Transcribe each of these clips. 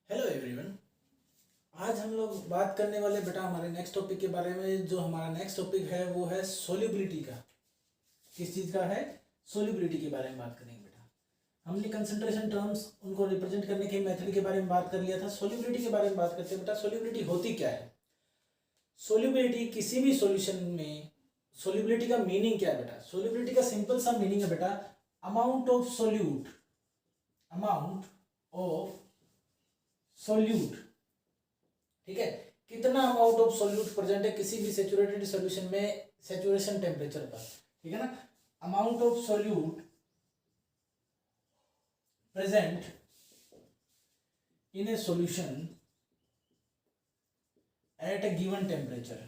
Hello everyone. आज हम लोग बात करने वाले बेटा हमारे नेक्स्ट टॉपिक के बारे में। जो हमारा नेक्स्ट टॉपिक है वो है सोल्युबिलिटी का। किस चीज़ का है? सोल्युबिलिटी के बारे में बात करेंगे बेटा। हमने कंसंट्रेशन टर्म्स उनको रिप्रेजेंट करने के मेथड के बारे में बात कर लिया था। सोल्युबिलिटी के बारे में बात करते हैं बेटा। सोल्युबिलिटी होती क्या है? सोल्युबिलिटी किसी भी सॉल्यूशन में, सोल्युबिलिटी का मीनिंग क्या है बेटा? सोल्युबिलिटी का सिंपल सा मीनिंग है बेटा, amount of solute, amount of solute, ठीक है, कितना अमाउंट ऑफ सोल्यूट प्रेजेंट है किसी भी सेचुरेटेड सॉल्यूशन में सेचुरेशन टेम्परेचर पर, ठीक है ना। Amount of solute present in A solution at A given temperature,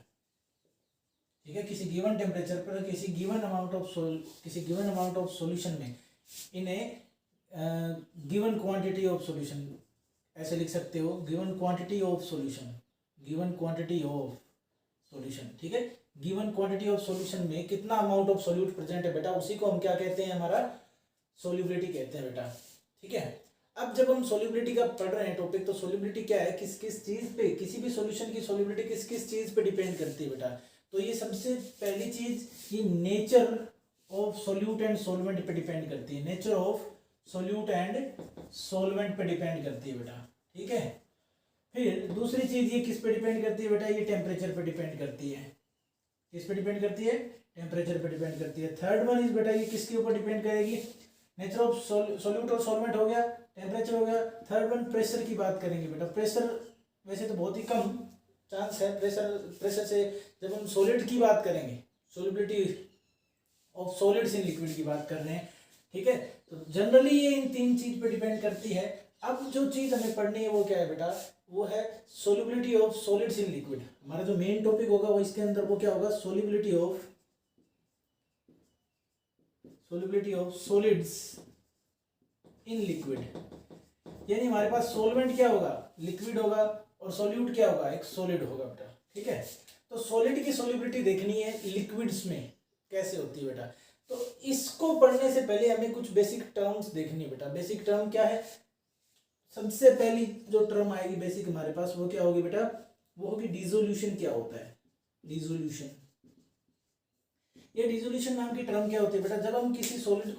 ठीक है, किसी गिवन टेम्परेचर पर किसी गिवन अमाउंट ऑफ सॉल्यूशन में इन ए गिवन क्वांटिटी ऑफ सॉल्यूशन, ऐसे लिख सकते हो, given quantity of solution, given quantity of solution, ठीक है। गिवन क्वांटिटी ऑफ सॉल्यूशन में कितना अमाउंट ऑफ सोल्यूट प्रेजेंट है बेटा, उसी को हम क्या कहते हैं? हमारा सोल्युबिलिटी कहते हैं बेटा, ठीक है। अब जब हम सोल्युबिलिटी का पढ़ रहे हैं टॉपिक, तो सोल्युबिलिटी क्या है, किस किस चीज पे, किसी भी सॉल्यूशन की सोल्युबिलिटी किस किस चीज पे डिपेंड करती है बेटा। तो ये सबसे पहली चीज, ये nature of solute and solvent पे डिपेंड करती है। Nature of solute and solvent पे डिपेंड करती है बेटा, ठीक है। फिर दूसरी चीज ये किस पे डिपेंड करती है बेटा? ये टेम्परेचर पे डिपेंड करती है। किस पे डिपेंड करती है? टेम्परेचर पे डिपेंड करती है। थर्ड वन इज बेटा, ये किसके ऊपर डिपेंड करेगी? नेचर ऑफ सोल्यूट और सॉल्वेंट हो गया, टेम्परेचर हो गया। थर्ड वन प्रेशर की बात करेंगे बेटा। प्रेशर वैसे तो बहुत ही कम चांस है प्रेशर से, जब हम सॉलिड की बात करेंगे, solubility of solids in liquid की बात कर रहे हैं, ठीक है। तो जनरली ये इन तीन चीज पे डिपेंड करती है। अब जो चीज हमें पढ़नी है वो क्या है बेटा? वो है solubility of solids in liquid. हमारा जो मेन टॉपिक होगा वो इसके अंदर वो क्या होगा? Solubility of solids in liquid. यानी हमारे पास सॉल्वेंट क्या होगा? लिक्विड होगा, और सॉल्यूट क्या होगा? एक सॉलिड होगा बेटा, ठीक है। तो सॉलिड की सोल्युबिलिटी देखनी है लिक्विड्स में कैसे होती है बेटा। तो इसको पढ़ने से पहले हमें कुछ बेसिक टर्म्स देखनी है बेटा। बेसिक टर्म क्या है? सबसे पहली जो टर्म आएगी बेसिक हमारे पास, वो क्या होगी बेटा? वो होगी डिसोल्यूशन। क्या होता है डिसोल्यूशन? ये डिसोल्यूशन नाम की टर्म क्या होती है बेटा? जब हम किसी सॉलिड,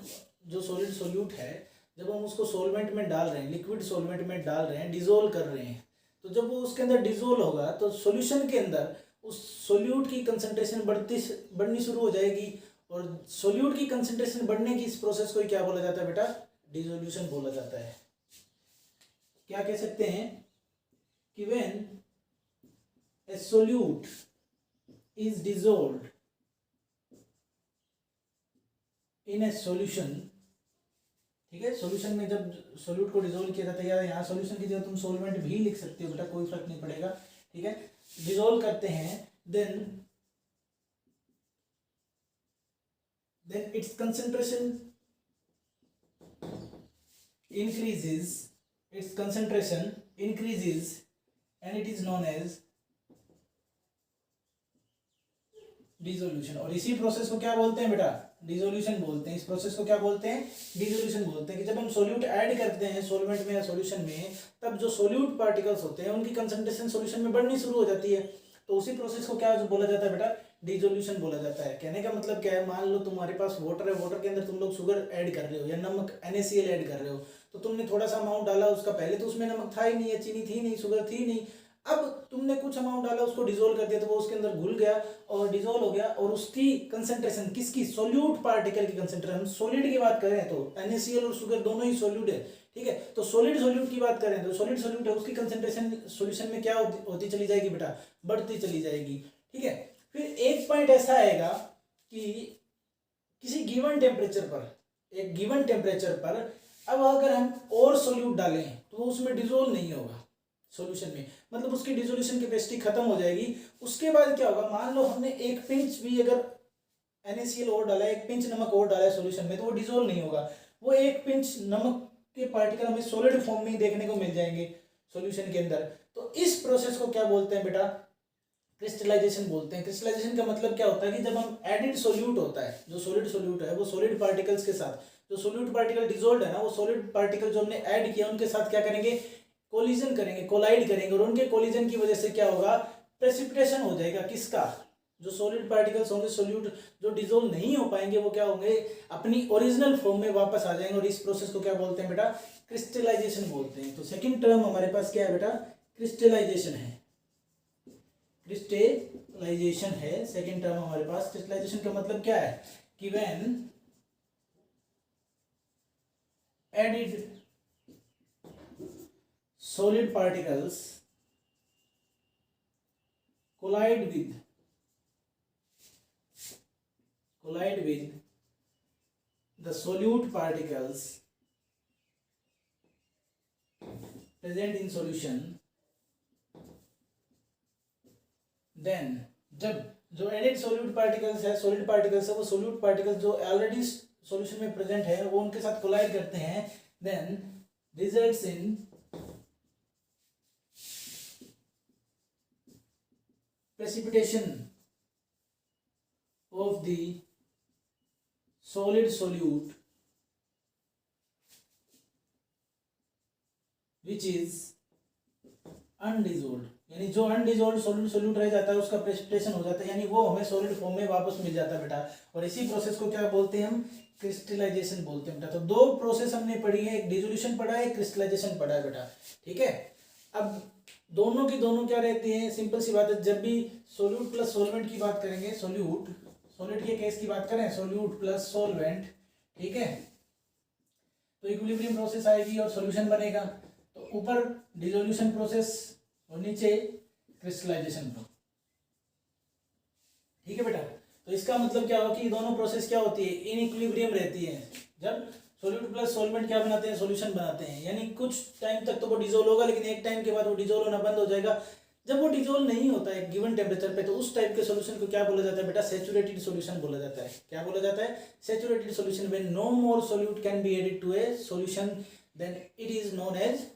जो सॉलिड सोल्यूट है, जब हम उसको सॉल्वेंट में डाल रहे हैं, लिक्विड सॉल्वेंट में डाल रहे हैं, डिसोल्व कर रहे हैं, तो जब वो उसके अंदर डिसोल्व होगा तो सॉल्यूशन के अंदर उस सोल्यूट की कंसंट्रेशन बढ़नी शुरू हो जाएगी, और सोल्यूट की कंसंट्रेशन बढ़ने की इस प्रोसेस को क्या बोला जाता है बेटा? डिसोल्यूशन बोला जाता है। क्या कह सकते हैं कि when A solute is dissolved in A solution, ठीक है। सॉल्यूशन में जब सोल्यूट को डिसॉल्व किया जाता है, या यहाँ सॉल्यूशन की जगह तुम सॉल्वेंट भी लिख सकते हो बेटा, कोई फर्क नहीं पड़ेगा, ठीक है। डिसॉल्व करते हैं, then its concentration increases, and it is known as dissolution. और इसी प्रोसेस को क्या बोलते हैं बेटा? डिसोल्यूशन बोलते हैं। इस प्रोसेस को क्या बोलते हैं? डिसोल्यूशन बोलते हैं। कि जब हम सोल्यूट ऐड करते हैं सॉल्वेंट में या सॉल्यूशन में, तब जो सोल्यूट पार्टिकल्स होते हैं उनकी कंसंट्रेशन सॉल्यूशन में बढ़नी शुरू हो जाती है। तो उसी प्रोसेस को क्या बोला जाता है बेटा? डिसोल्यूशन बोला जाता है। कहने का मतलब क्या है? मान लो तुम्हारे पास वाटर है, वाटर के अंदर तुम लोग शुगर ऐड कर रहे हो या नमक NaCl ऐड कर रहे हो, तो तुमने थोड़ा सा अमाउंट डाला उसका, पहले तो उसमें नमक था ही नहीं, या चीनी थी नहीं, शुगर थी नहीं। अब तुमने कुछ अमाउंट डाला, उसको डिसॉल्व कर दिया, तो वो उसके अंदर घुल गया और डिसॉल्व हो गया, और उसकी कंसंट्रेशन, किसकी? सोल्यूट पार्टिकल की कंसंट्रेशन। हम सॉलिड की बात करें तो NaCl और शुगर दोनों ही सॉल्यूट है, ठीक है। तो सॉलिड सोल्यूट की बात करें तो सॉलिड सोल्यूट है, उसकी कंसंट्रेशन सॉल्यूशन में क्या होती चली जाएगी बेटा? बढ़ती चली जाएगी, ठीक है। फिर एक पॉइंट ऐसा आएगा कि किसी गिवन टेम्परेचर पर, एक गिवन टेम्परेचर पर अब अगर हम और सोल्यूट डालें तो वो उसमें डिसॉल्व नहीं होगा सॉल्यूशन में, मतलब उसकी डिसोल्यूशन कैपेसिटी खत्म हो जाएगी। उसके बाद क्या होगा? मान लो हमने एक पिंच भी अगर NaCl और डाला है, एक पिंच नमक और डाला है सॉल्यूशन में, तो वो डिसॉल्व नहीं होगा। वो एक पिंच नमक के पार्टिकल हमें सॉलिड फॉर्म में ही देखने को मिल जाएंगे सॉल्यूशन के अंदर। तो इस प्रोसेस को क्या बोलते हैं बेटा? क्रिस्टलाइजेशन बोलते हैं। क्रिस्टलाइजेशन का मतलब क्या होता है कि जब हम एडिड सोल्यूट होता है, जो सॉलिड सोल्यूट है, वो सॉलिड पार्टिकल्स के साथ, जो सॉल्यूट पार्टिकल डिसॉल्व है ना, वो सॉलिड पार्टिकल जो हमने ऐड किया उनके साथ क्या करेंगे? कोलिजन करेंगे, कोलाइड करेंगे, और उनके कोलिजन की वजह से क्या होगा, प्रेसिपिटेशन हो जाएगा। किसका, जो सॉलिड पार्टिकल्स होंगे, सोल्यूट जो डिसोल्व नहीं हो पाएंगे, वो क्या होंगे, अपनी ओरिजिनल फॉर्म में वापस आ जाएंगे, और इस प्रोसेस को क्या बोलते हैं बेटा, क्रिस्टलाइजेशन बोलते हैं। तो सेकंड टर्म हमारे पास क्या है बेटा, क्रिस्टलाइजेशन है। क्रिस्टलाइजेशन है सेकंड टर्म हमारे पास। क्रिस्टलाइजेशन का मतलब क्या है कि when added solid particles collide with the solute particles present in solution, then जब जो एडिड सोल्यूट पार्टिकल्स है, सॉलिड पार्टिकल्स है, वो सोल्यूट पार्टिकल्स जो ऑलरेडी सॉल्यूशन में प्रेजेंट है वो उनके साथ कोलाइड करते हैं, then results in precipitation of the solid solute which is undissolved, यानी जो अनडिजोल्ड सॉलिड सोल्यूट रह जाता है उसका प्रेसिपिटेशन हो जाता है, यानी वो हमें सॉलिड फॉर्म में वापस मिल जाता है बेटा। और इसी प्रोसेस को क्या बोलते हैं हम, क्रिस्टलाइजेशन बोलते हैं बेटा। तो दो प्रोसेस हमने पढ़ी है, एक डिसोल्यूशन पढ़ा है, एक क्रिस्टलाइजेशन पढ़ा है बेटा, ठीक है। अब दोनों की दोनों क्या रहती हैं, सिंपल सी बात है, जब भी सोल्यूट प्लस सोलवेंट की बात करेंगे, सॉलिड के केस की बात करें, सोल्यूट प्लस सोलवेंट, ठीक है, तो इक्विलिब्रियम प्रोसेस आएगी और सॉल्यूशन बनेगा। तो ऊपर डिसोल्यूशन प्रोसेस और नीचे क्रिस्टलाइजेशन प्रोसेस, ठीक है बेटा। तो इसका मतलब क्या हो कि दोनों प्रोसेस क्या होती है, इन इक्विलिब्रियम रहती है। जब सोल्यूट प्लस सॉल्वेंट क्या बनाते हैं, सॉल्यूशन बनाते हैं, यानी कुछ टाइम तक तो वो डिसोल्व होगा, लेकिन एक टाइम के बाद वो डिसोल्व होना बंद हो जाएगा। जब वो डिसोल्व नहीं होता है गिवन टेम्परेचर पे, तो उस टाइप के सॉल्यूशन को क्या बोला जाता है बेटा, सैचुरेटेड सॉल्यूशन बोला जाता है। क्या बोला जाता है, saturated solution. When no more solute can be added to a solution, then it is known as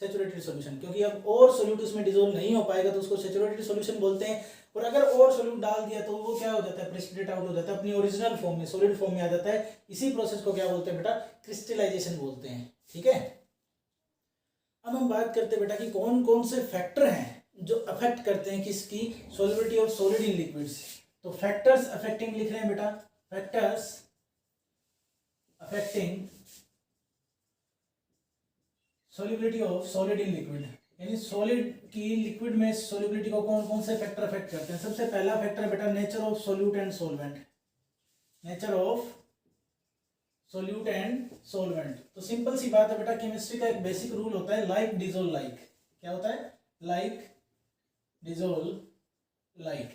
saturated solution. क्योंकि अब और सॉल्यूट उसमें डिसोल्व नहीं हो पाएगा तो उसको सैचुरेटेड सॉल्यूशन बोलते हैं। और अगर और सॉल्यूट डाल दिया तो वो क्या हो जाता है, प्रेसिपिटेट आउट हो जाता है, अपनी ओरिजिनल फॉर्म में, सॉलिड फॉर्म में आ जाता है। इसी प्रोसेस को क्या बोलते हैं बेटा, क्रिस्टलाइजेशन बोलते हैं, ठीक है। अब हम बात करते हैं बेटा कि कौन कौन से फैक्टर हैं जो अफेक्ट करते हैं किसकी, solubility of solid in liquids. तो फैक्टर्स अफेक्टिंग लिख रहे हैं बेटा, factors affecting solubility of solid in liquid, यानी सॉलिड की लिक्विड में सॉल्युबिलिटी को कौन कौन से फैक्टर अफेक्ट करते हैं। सबसे पहला फैक्टर है बेटा nature of solute and solvent, nature of solute and solvent. तो सिंपल सी बात है बेटा, केमिस्ट्री का एक बेसिक रूल होता है लाइक डिसोल्व लाइक। क्या होता है, लाइक डिसोल्व लाइक,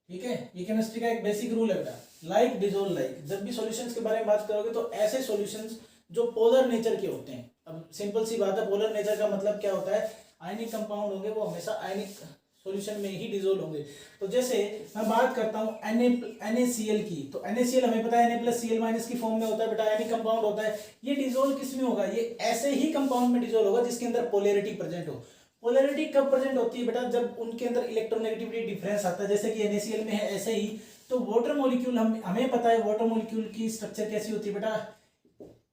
ठीक है। ये केमिस्ट्री का एक बेसिक रूल है बेटा, लाइक डिसोल्व लाइक। जब भी सॉल्यूशंस के बारे में बात करोगे तो ऐसे सॉल्यूशंस जो पोलर नेचर के होते हैं। अब सिंपल सी बात है, पोलर नेचर का मतलब क्या होता है, आयनिक कंपाउंड होंगे वो हमेशा आयनिक सॉल्यूशन में ही डिसोल्व होंगे। तो जैसे मैं बात करता हूँ NaCl की, तो NaCl हमें पता है Na+Cl- की फॉर्म में होता है बेटा, आयनिक कंपाउंड होता है। ये डिसोल्व किस में होगा, ये ऐसे ही कंपाउंड में डिसोल्व होगा जिसके अंदर पोलैरिटी प्रेजेंट हो। पोलैरिटी कब प्रेजेंट होती है बेटा, जब उनके अंदर इलेक्ट्रोनेगेटिविटी डिफरेंस आता है, जैसे कि NaCl में है ऐसे ही। तो वाटर मॉलिक्यूल हमें पता है वाटर मॉलिक्यूल की स्ट्रक्चर कैसी होती है बेटा,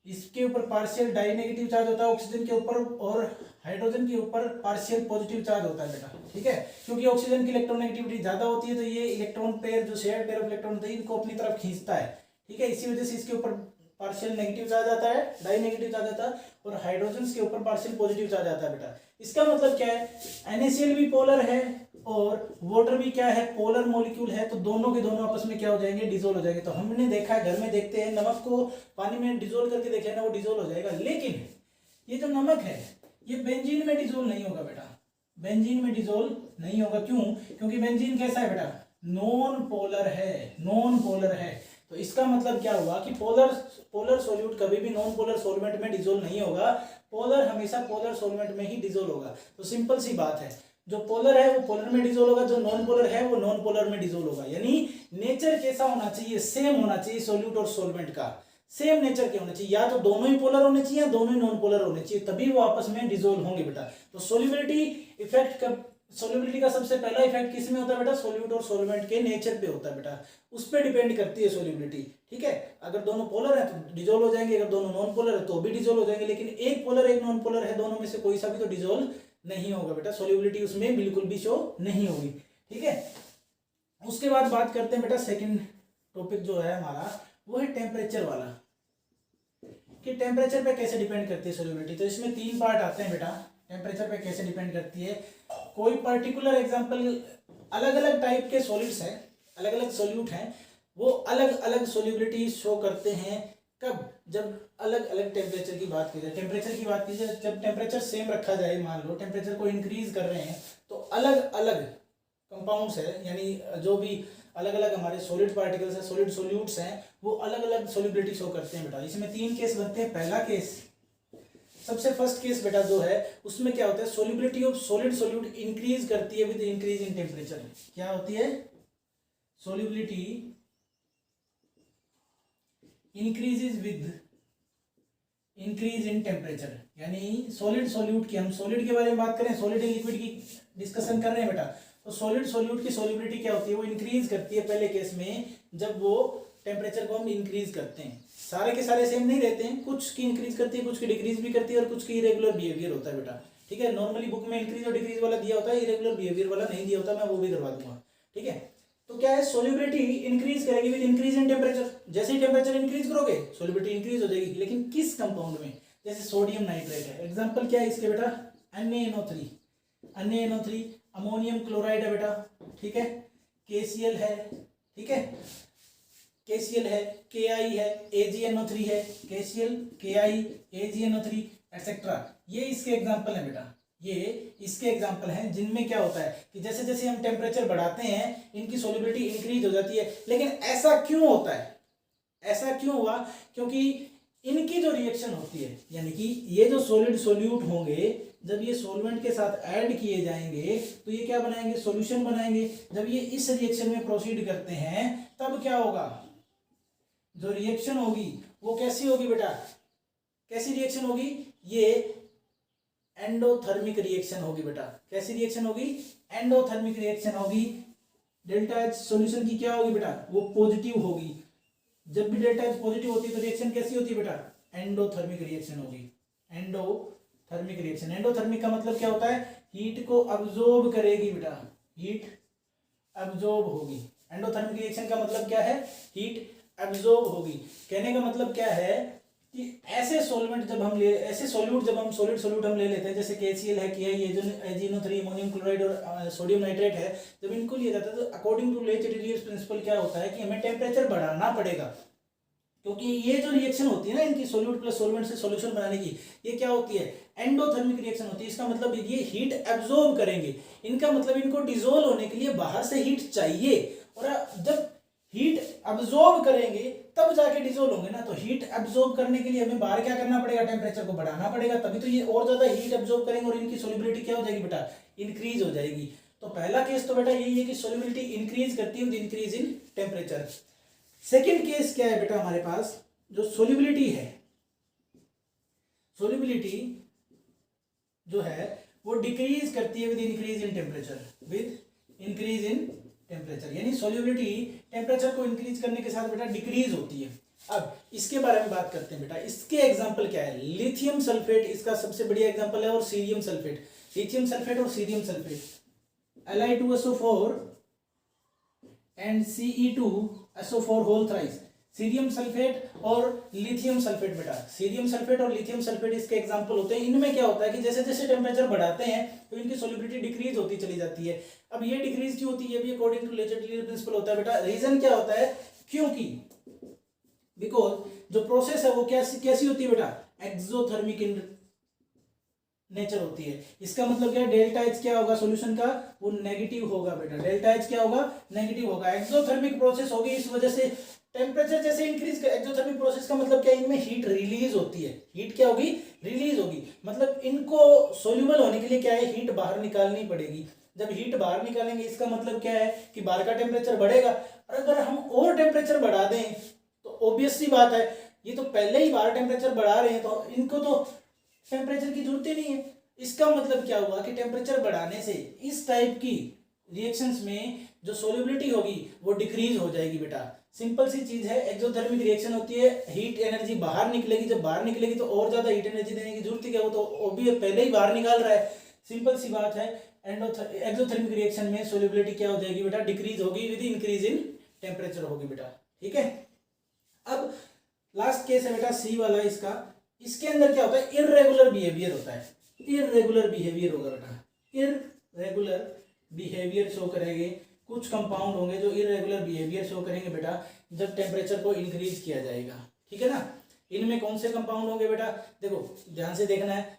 इसके ऊपर पार्शियल डाई नेगेटिव चार्ज होता है ऑक्सीजन के ऊपर, और हाइड्रोजन के ऊपर पार्शियल पॉजिटिव चार्ज होता है बेटा, ठीक है। क्योंकि ऑक्सीजन की इलेक्ट्रोनेगेटिविटी ज्यादा होती है तो ये इलेक्ट्रॉन पेयर जो शेयर्ड पेयर ऑफ इलेक्ट्रॉन होता है इनको अपनी तरफ खींचता है, ठीक है। इसी वजह से इसके ऊपर पार्शियल नेगेटिव चार्ज आता है, डाई नेगेटिव चार्ज आता है, और हाइड्रोजन के ऊपर पार्शियल पॉजिटिव चार्ज आता है बेटा। इसका मतलब क्या है, NaCl भी पोलर है और वाटर भी क्या है, पोलर मॉलिक्यूल है। तो दोनों के दोनों आपस में क्या हो जाएंगे, डिसोल्व हो जाएंगे। तो हमने देखा है, घर में देखते हैं, नमक को पानी में डिसोल्व करके देखे ना, वो डिसोल्व हो जाएगा। लेकिन ये जो नमक है ये बेंजीन में डिसोल्व नहीं होगा बेटा, बेंजीन में डिसोल्व नहीं होगा। क्यों, क्योंकि बेंजीन कैसा है बेटा, नॉन पोलर है, नॉन पोलर है। तो इसका मतलब क्या हुआ कि पोलर सॉल्यूट कभी भी नॉन पोलर सॉल्वेंट में डिसोल्व नहीं होगा, पोलर हमेशा पोलर सॉल्वेंट में ही डिसोल्व होगा। तो सिंपल सी बात है, जो पोलर है वो पोलर में डिसोल्व होगा, जो नॉन पोलर है वो नॉन पोलर में डिसोल्व होगा। यानी नेचर कैसा होना चाहिए, सेम होना चाहिए सॉल्यूट और सॉल्वेंट का, सेम नेचर के होना चाहिए। या तो दोनों ही पोलर होने चाहिए या दोनों ही नॉन पोलर होने चाहिए, तभी वो आपस में डिसोल्व होंगे बेटा। तो सोल्युबिलिटी इफेक्ट कब, सोल्युबिलिटी का सबसे पहला इफेक्ट किस में होता है बेटा, सॉल्यूट और सॉल्वेंट के नेचर पे होता है बेटा, उस पर डिपेंड करती है सोल्युबिलिटी, ठीक है। अगर दोनों पोलर है तो डिजोल्व हो जाएंगे, अगर दोनों नॉन पोलर है तो भी डिजोल्व हो जाएंगे, लेकिन एक पोलर एक नॉन पोलर है, दोनों में से कोई सा भी तो डिजोल्व नहीं होगा बेटा, सोल्यूबिलिटी उसमें बिल्कुल भी शो नहीं होगी। ठीक है, उसके बाद बात करते हैं बेटा सेकंड टॉपिक जो है हमारा वो है टेम्परेचर वाला, कि टेम्परेचर पे कैसे डिपेंड करती है सोल्यूबिलिटी। तो इसमें 3 पार्ट आते हैं बेटा, टेम्परेचर पे कैसे डिपेंड करती है। कोई पर्टिकुलर एग्जांपल, अलग अलग टाइप के सॉलिड्स हैं, अलग अलग सोल्यूट हैं, वो अलग अलग सोल्यूबिलिटी शो करते हैं। कब? जब अलग अलग टेम्परेचर की बात की जाए, टेम्परेचर की बात की जाए, जब टेम्परेचर सेम रखा जाए, मान लो टेम्परेचर को इंक्रीज कर रहे हैं, तो अलग अलग कंपाउंड्स है, यानी जो भी अलग अलग हमारे सॉलिड पार्टिकल्स हैं, सॉलिड सोल्यूट्स हैं, वो अलग अलग सोल्यूबिलिटी शो करते हैं बेटा। इसमें 3 केस बनते हैं। पहला केस, सबसे फर्स्ट केस बेटा जो है, उसमें क्या होता है, solubility of solid solute increase करती है विद इंक्रीज इन टेम्परेचर। क्या होती है? Solubility increases with increase in temperature, यानी सॉलिड सोल्यूट की, हम सॉलिड के बारे में बात करें, सॉलिड एंड लिक्विड की डिस्कशन कर रहे हैं बेटा, तो सॉलिड सोल्यूट की सोल्यूबिलिटी क्या होती है, वो इंक्रीज करती है पहले केस में, जब वो टेम्परेचर को हम इंक्रीज करते हैं। सारे के सारे सेम नहीं रहते हैं, कुछ की इंक्रीज करती है, कुछ की डिक्रीज भी करती है, और कुछ की इरेगुलर बिहेवियर होता है बेटा। ठीक है, नॉर्मली बुक में इंक्रीज और डिक्रीज वाला दिया होता है, इरेगुलर बिहेवियर वाला नहीं दिया होता, मैं वो भी करवा दूंगा। ठीक है, तो क्या है, सोल्यूबिलिटी इंक्रीज करेगी विद इंक्रीज इन टेम्परेचर। जैसे ही टेम्परेचर इंक्रीज करोगे सोल्यूबिलिटी इंक्रीज हो जाएगी, लेकिन किस कंपाउंड में? जैसे सोडियम नाइट्रेट है, एग्जांपल क्या है इसके बेटा, NaNO3 अमोनियम क्लोराइड है बेटा। ठीक है, KCl है, ठीक है, KCl है, Ki है, AgNO3 है, KCl, Ki, AgNO3 एक्सेट्रा। ये इसके एग्जांपल है बेटा, ये इसके एग्जांपल हैं, जिनमें क्या होता है कि जैसे जैसे हम टेम्परेचर बढ़ाते हैं इनकी सोल्यूबिलिटी इंक्रीज हो जाती है। लेकिन ऐसा क्यों होता है? ऐसा क्यों हुआ? क्योंकि इनकी जो रिएक्शन होती है, यानी कि ये जो सॉलिड सोल्यूट होंगे, जब ये सॉल्वेंट के साथ ऐड किए जाएंगे तो ये क्या बनाएंगे? सॉल्यूशन बनाएंगे। जब ये इस रिएक्शन में प्रोसीड करते हैं तब क्या होगा? जो रिएक्शन होगी वो कैसी होगी बेटा? कैसी रिएक्शन होगी? ये एंडोथर्मिक रिएक्शन होगी बेटा। कैसी रिएक्शन होगी? एंडोथर्मिक रिएक्शन होगी। डेल्टा एच सॉल्यूशन की क्या होगी बेटा? वो पॉजिटिव होगी। जब भी डेल्टा एच पॉजिटिव होती है तो रिएक्शन कैसी होती है बेटा? एंडोथर्मिक रिएक्शन होगी। एंडोथर्मिक रिएक्शन, एंडोथर्मिक का मतलब क्या होता है? हीट को अब्जॉर्ब करेगी बेटा, हीट अब्जॉर्ब होगी। एंडोथर्मिक रिएक्शन का मतलब क्या है? हीट अब्जॉर्ब होगी। कहने का मतलब क्या है कि ऐसे सॉल्वेंट जब हम ले, ऐसे सॉल्यूट जब हम सॉलिड सोल्यूट हम ले लेते हैं, जैसे KCl है, AgNO3 अमोनियम क्लोराइड और सोडियम नाइट्रेट है, जब इनको लिया जाता है तो अकॉर्डिंग टू ले चैटेलियर्स प्रिंसिपल क्या होता है कि हमें टेम्परेचर बढ़ाना पड़ेगा, क्योंकि ये जो रिएक्शन होती है ना इनकी, सोल्यूट प्लस सॉल्वेंट से सॉल्यूशन बनाने की, ये क्या होती है? एंडोथर्मिक रिएक्शन होती है। इसका मतलब ये हीट एब्जॉर्ब करेंगे। इनका मतलब इनको डिसोल्व होने के लिए बाहर से हीट चाहिए, और जब हीट अब्जॉर्ब करेंगे तब जाके डिसोल्व होंगे ना। तो हीट अब्जॉर्ब करने के लिए हमें बाहर क्या करना पड़ेगा? टेम्परेचर को बढ़ाना पड़ेगा, तभी तो ये और ज्यादा हीट अब्जॉर्ब करेंगे और इनकी सोल्यूबिलिटी क्या हो जाएगी बेटा? इंक्रीज हो जाएगी। तो पहला केस तो बेटा यही है कि सोल्यूबिलिटी इंक्रीज करती है with increase in temperature. Second case क्या है बेटा हमारे पास? जो सोल्यूबिलिटी है, सोल्यूबिलिटी जो है वो डिक्रीज करती है with increase in temperature, with increase in temperature, यानी सोल्यूबिलिटी टेम्परेचर को इंक्रीज करने के साथ बेटा डिक्रीज होती है। अब इसके बारे में बात करते हैं बेटा। इसके एग्जांपल क्या है? लिथियम सल्फेट इसका सबसे बढ़िया एग्जांपल है, और सीरियम सल्फेट। लिथियम सल्फेट और cerium sulphate, Li2SO4 and Ce2SO4 whole thrice. Cerium sulphate और लिथियम सल्फेट बेटा, सीरियम सल्फेट और लिथियम सल्फेट इसके एग्जांपल होते हैं। इनमें क्या होता है कि जैसे जैसे टेम्परेचर बढ़ाते हैं तो इनकी सोल्यूबिलिटी डिक्रीज होती चली जाती है। अब ये डिक्रीज क्यों होती है? ये भी अकॉर्डिंग टू ले चैटेलियर प्रिंसिपल होता है बेटा। रीजन क्या होता है? क्योंकि बिकॉज जो प्रोसेस है वो कैसी होती है बेटा? एक्सोथर्मिक इन नेचर होती है। इसका मतलब क्या है? डेल्टा एच क्या होगा सॉल्यूशन का? वो नेगेटिव होगा बेटा। डेल्टा एच क्या होगा? नेगेटिव होगा। एक्सोथर्मिक प्रोसेस होगी, इस वजह से टेम्परेचर जैसे इंक्रीज कर, एक्सोथर्मिक प्रोसेस का मतलब क्या है? इनमें हीट रिलीज होती है। हीट क्या होगी? रिलीज होगी। मतलब इनको सोल्यूबल होने के लिए क्या है? हीट बाहर निकालनी पड़ेगी। जब हीट बाहर निकालेंगे इसका मतलब क्या है कि बाहर का टेम्परेचर बढ़ेगा। और अगर हम और टेम्परेचर बढ़ा दें तो ऑब्वियस सी बात है, ये तो पहले ही बाहर टेम्परेचर बढ़ा रहे हैं तो इनको तो टेम्परेचर की जरूरत ही नहीं है। इसका मतलब क्या हुआ कि टेम्परेचर बढ़ाने से इस टाइप की रिएक्शंस में जो सोल्यूबिलिटी होगी वो डिक्रीज हो जाएगी बेटा। सिंपल सी चीज है, एक्सोथर्मिक रिएक्शन होती है, हीट एनर्जी बाहर निकलेगी, जब बाहर निकलेगी तो और ज्यादा हीट एनर्जी देने की जरूरत है, वो तो वो भी पहले ही बाहर निकाल रहा है, सिंपल सी बात है। एक्सोथर्मिक रिएक्शन में सोल्युबिलिटी क्या हो जाएगी बेटा, डिक्रीज होगी विद इंक्रीज इन टेम्परेचर होगी बेटा, ठीक है। अब लास्ट केस है बेटा सी वाला इसका, इसके अंदर क्या होता है, इररेगुलर बिहेवियर होता है, इररेगुलर बिहेवियर होगा बेटा, इररेगुलर बिहेवियर शो करेंगे, कुछ कंपाउंड होंगे जो इररेगुलर बिहेवियर शो करेंगे बेटा जब टेम्परेचर को इंक्रीज किया जाएगा, ठीक है ना। इनमें कौन से कंपाउंड होंगे बेटा, देखो ध्यान से देखना है,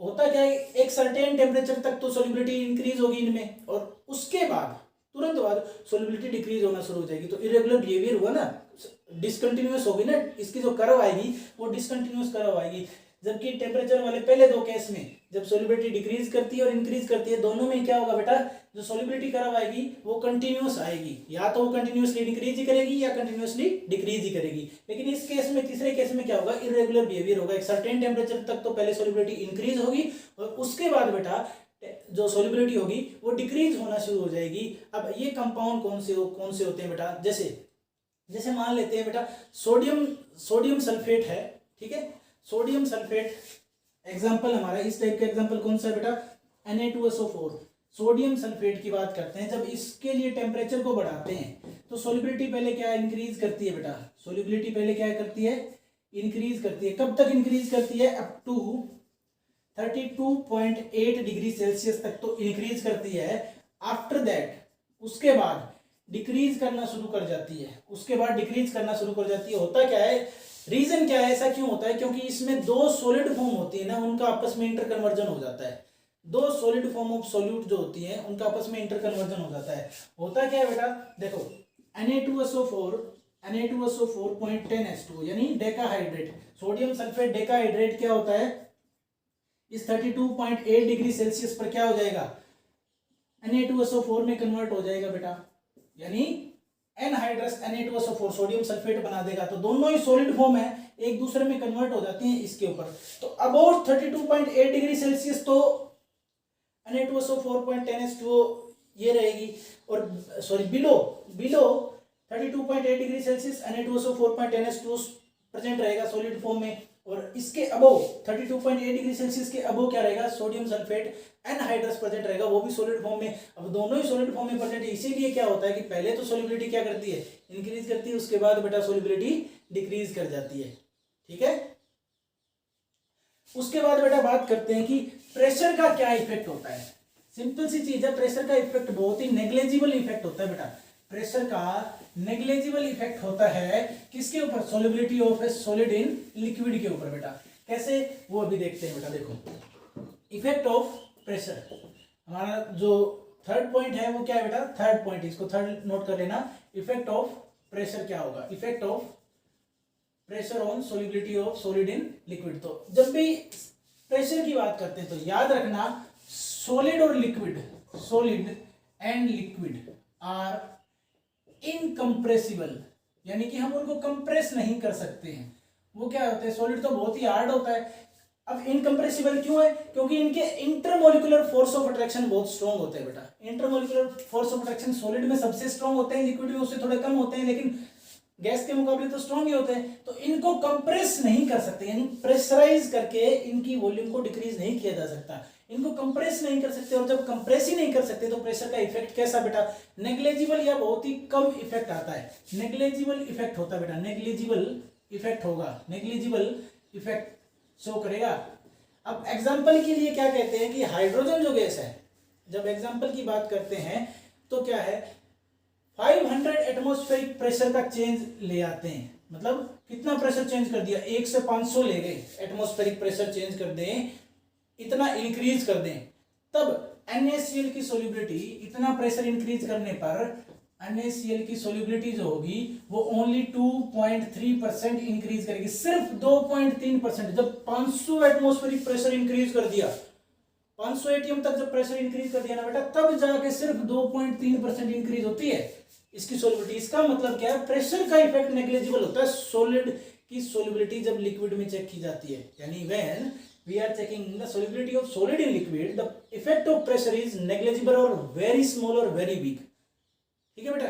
होता क्या है, एक सर्टेन टेम्परेचर तक तो सोल्युबिलिटी इंक्रीज होगी इनमें, और उसके बाद तुरंत बाद सोल्युबिलिटी डिक्रीज होना शुरू हो जाएगी, तो इरेगुलर बिहेवियर हुआ ना, डिसकंटिन्यूअस होगी ना, इसकी जो कर्व आएगी वो डिसकंटिन्यूअस कर्व आएगी। जबकि टेम्परेचर वाले पहले दो केस में जब सोल्युबिलिटी डिक्रीज करती है और इंक्रीज करती है, दोनों में क्या होगा बेटा, जो सोल्युबिलिटी कर्व आएगी वो कंटिन्यूअस आएगी, या तो वो कंटिन्यूअसली इंक्रीज ही करेगी या कंटिन्यूअसली डिक्रीज ही करेगी। लेकिन इस केस में, तीसरे केस में क्या होगा, इरेगुलर बिहेवियर होगा, एक सर्टेन टेम्परेचर तक तो पहले सोल्युबिलिटी इंक्रीज होगी और उसके बाद बेटा जो सोल्युबिलिटी होगी वो डिक्रीज होना शुरू हो जाएगी। अब ये कंपाउंड कौन से होते हैं बेटा, जैसे मान लेते हैं बेटा सोडियम सल्फेट है, ठीक है, सोडियम सल्फेट एग्जांपल हमारा, इस टाइप का एग्जांपल कौन सा है बेटा, Na2SO4, सोडियम सल्फेट की बात करते हैं। जब इसके लिए टेम्परेचर को बढ़ाते हैं तो सोल्युबिलिटी पहले क्या इंक्रीज करती है बेटा, सोल्युबिलिटी पहले क्या करती है, इंक्रीज करती है। कब तक इंक्रीज करती है, अप टू 32.8 डिग्री सेल्सियस तक तो इंक्रीज करती है। आफ्टर दैट उसके बाद डिक्रीज करना शुरू कर जाती है, उसके बाद डिक्रीज करना शुरू कर जाती है। होता क्या है, रीजन क्या है, ऐसा क्यों होता है, क्योंकि इसमें दो सॉलिड फॉर्म होती है ना, उनका आपस में इंटर कन्वर्जन हो जाता है, दो सॉलिड फॉर्म ऑफ सॉल्यूट जो होती है उनका आपस में इंटर कन्वर्जन हो जाता है। होता क्या है बेटा, देखो Na2SO4.10H2 यानी डेकाहाइड्रेट, सोडियम सल्फेट डेकाहाइड्रेट क्या होता है, इस 32.8 डिग्री सेल्सियस पर क्या हो जाएगा, Na2SO4 में कन्वर्ट हो जाएगा बेटा, यानी एनहाइड्रस Na2SO4 सोडियम सल्फेट बना देगा। तो दोनों ही सॉलिड फॉर्म है, एक दूसरे में कन्वर्ट हो जाती हैं इसके ऊपर। तो अबाउट 32.8 डिग्री सेल्सियस तो Na2SO4.10H2O ये रहेगी, और sorry below 32.8 degree Celsius Na2SO4.10H2O present रहेगा सॉलिड फॉर्म में, और इसके अबव 32.8 डिग्री सेल्सियस के अबव क्या रहेगा, सोडियम सल्फेट एनहाइड्रस प्रेजेंट रहेगा, वो भी सॉलिड फॉर्म में। अब दोनों ही सॉलिड फॉर्म में प्रेजेंट है, इसीलिए क्या होता है कि पहले तो सोल्युबिलिटी क्या करती है, इंक्रीज करती है, उसके बाद बेटा सोल्युबिलिटी डिक्रीज कर जाती है, ठीक है। उसके बाद बेटा बात करते हैं कि प्रेशर का क्या इफेक्ट होता है। सिंपल सी चीज है, प्रेशर का इफेक्ट बहुत ही नेग्लेजिबल इफेक्ट होता है बेटा, प्रेशर का नेग्लेजिबल इफेक्ट होता है किसके ऊपर, solubility of A solid in liquid के ऊपर बेटा। कैसे, वो अभी देखते हैं बेटा। देखो इफेक्ट ऑफ प्रेशर, हमारा जो थर्ड पॉइंट है वो क्या है बेटा, थर्ड पॉइंट, इसको थर्ड नोट कर लेना। इफेक्ट ऑफ प्रेशर क्या होगा, effect of pressure on solubility of solid in liquid. तो जब भी प्रेशर की बात करते हैं तो याद रखना सॉलिड और liquid, solid and liquid are incompressible, यानी कि हम उनको कंप्रेस नहीं कर सकते हैं। वो क्या होते हैं, सॉलिड तो बहुत ही हार्ड होता है। अब इनकम्प्रेसिबल क्यों है, क्योंकि इनके इंटरमोलिकुलर फोर्स ऑफ अट्रैक्शन बहुत स्ट्रॉन्ग होते हैं बेटा। Intermolecular force of attraction solid में सबसे स्ट्रॉन्ग होते हैं, लिक्विड में उससे थोड़े कम होते हैं, लेकिन गैस के मुकाबले तो स्ट्रॉन्ग ही होते हैं। तो इनको कंप्रेस नहीं कर सकते, यानी प्रेशराइज करके इनकी वॉल्यूम को डिक्रीज नहीं किया जा सकता, इनको कंप्रेस नहीं कर सकते। और जब कंप्रेस ही नहीं कर सकते तो प्रेशर का इफेक्ट कैसा बेटा, नेग्लेजिबल या बहुत ही कम इफेक्ट आता है, नेग्लेजिबल इफेक्ट होता है बेटा, नेग्लेजिबल इफेक्ट होगा, नेग्लेजिबल इफेक्ट शो करेगा। अब एग्जांपल के लिए क्या कहते हैं कि हाइड्रोजन जो गैस है, जब एग्जांपल की बात करते हैं तो क्या है, 500 एटमॉस्फेरिक प्रेशर का चेंज ले आते हैं, मतलब कितना प्रेशर चेंज कर दिया, 1 से 500 ले गए, एटमॉस्फेरिक प्रेशर चेंज कर दें, इतना इंक्रीज कर दें, तब NaCl की सोल्युबिलिटी, इतना प्रेशर इंक्रीज करने पर NaCl की सोल्युबिलिटी जो होगी वो ओनली 2.3% इंक्रीज करेगी, सिर्फ 2.3%। जब 500 एटमॉस्फेरिक प्रेशर इंक्रीज कर दिया, 500 ATM तक जब प्रेशर इंक्रीज कर दिया ना बेटा, तब जाके सिर्फ 2.3% इंक्रीज होती है इसकी सोल्युबिलिटी। इसका मतलब क्या है, प्रेशर का इफेक्ट नेग्लेजिबल होता है सॉलिड की सोल्युबिलिटी जब लिक्विड में चेक की जाती है, यानी when we are checking the solubility of solid in liquid, the effect of pressure is negligible और वेरी स्मॉल और वेरी वीक, ठीक है बेटा।